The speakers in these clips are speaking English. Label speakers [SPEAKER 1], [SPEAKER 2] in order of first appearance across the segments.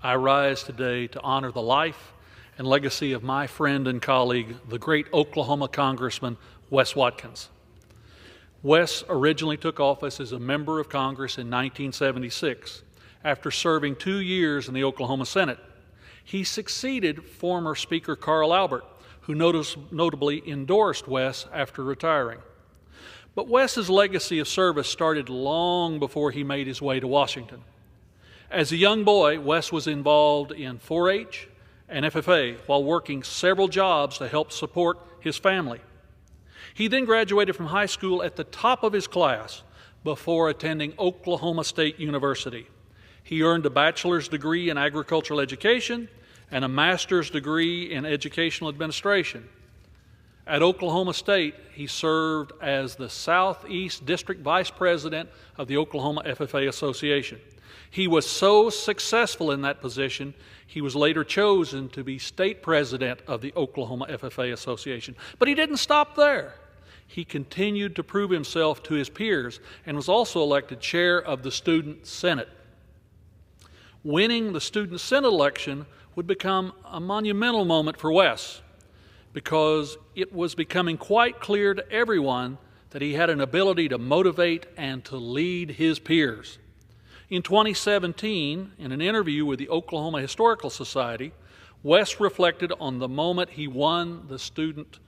[SPEAKER 1] I rise today to honor the life and legacy of my friend and colleague, the great Oklahoma Congressman Wes Watkins. Wes originally took office as a member of Congress in 1976 after serving 2 years in the Oklahoma Senate. He succeeded former Speaker Carl Albert, who notably endorsed Wes after retiring. But Wes's legacy of service started long before he made his way to Washington. As a young boy, Wes was involved in 4-H and FFA while working several jobs to help support his family. He then graduated from high school at the top of his class before attending Oklahoma State University. He earned a bachelor's degree in agricultural education and a master's degree in educational administration. At Oklahoma State, he served as the Southeast District Vice President of the Oklahoma FFA Association. He was so successful in that position, he was later chosen to be state president of the Oklahoma FFA Association. But he didn't stop there. He continued to prove himself to his peers and was also elected chair of the Student Senate. Winning the Student Senate election would become a monumental moment for Wes, because it was becoming quite clear to everyone that he had an ability to motivate and to lead his peers. In 2017, in an interview with the Oklahoma Historical Society, Wes reflected on the moment he won the student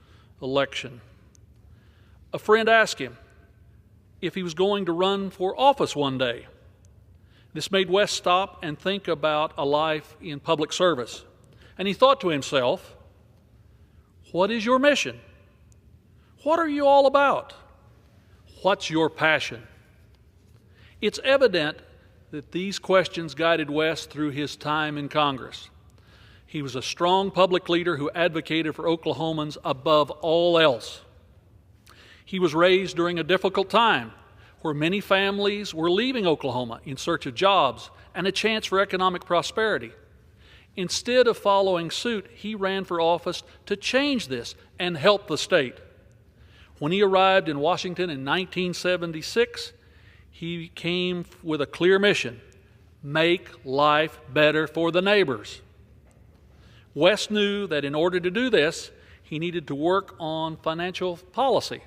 [SPEAKER 1] election. A friend asked him if he was going to run for office one day. This made Wes stop and think about a life in public service. And he thought to himself, what is your mission? What are you all about? What's your passion? It's evident that these questions guided Wes through his time in Congress. He was a strong public leader who advocated for Oklahomans above all else. He was raised during a difficult time where many families were leaving Oklahoma in search of jobs and a chance for economic prosperity. Instead of following suit, he ran for office to change this and help the state. When he arrived in Washington in 1976, he came with a clear mission: make life better for the neighbors. Wes knew that in order to do this, he needed to work on financial policy.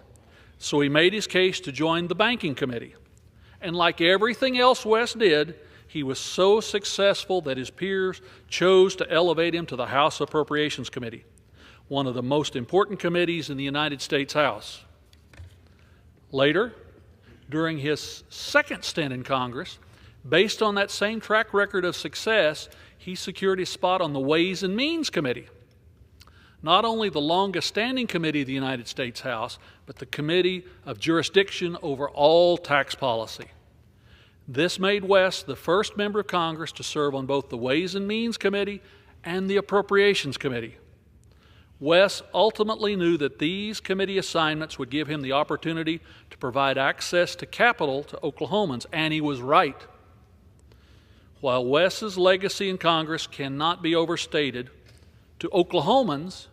[SPEAKER 1] So he made his case to join the Banking Committee. And like everything else Wes did, he was so successful that his peers chose to elevate him to the House Appropriations Committee, one of the most important committees in the United States House. Later, during his second stint in Congress, based on that same track record of success, he secured his spot on the Ways and Means Committee, not only the longest-standing committee of the United States House, but the committee of jurisdiction over all tax policy. This made Wes the first member of Congress to serve on both the Ways and Means Committee and the Appropriations Committee. Wes ultimately knew that these committee assignments would give him the opportunity to provide access to capital to Oklahomans, and he was right. While Wes's legacy in Congress cannot be overstated, to Oklahomans,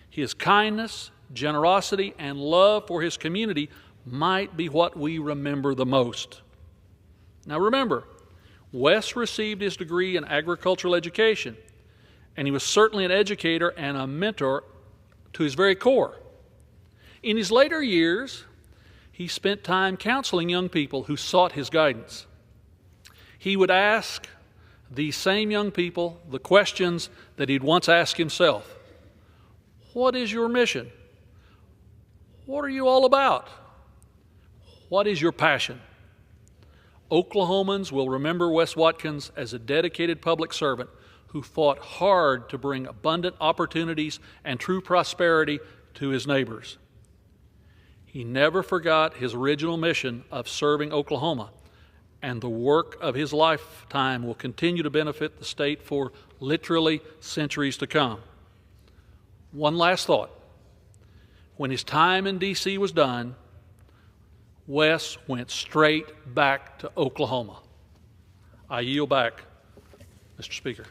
[SPEAKER 1] his kindness, generosity, and love for his community might be what we remember the most. Now remember, Wes received his degree in agricultural education, and he was certainly an educator and a mentor to his very core. In his later years, he spent time counseling young people who sought his guidance. He would ask these same young people the questions that he'd once asked himself. What is your mission? What are you all about? What is your passion? Oklahomans will remember Wes Watkins as a dedicated public servant who fought hard to bring abundant opportunities and true prosperity to his neighbors. He never forgot his original mission of serving Oklahoma, and the work of his lifetime will continue to benefit the state for literally centuries to come. One last thought. When his time in D.C. was done, Wes went straight back to Oklahoma. I yield back, Mr. Speaker.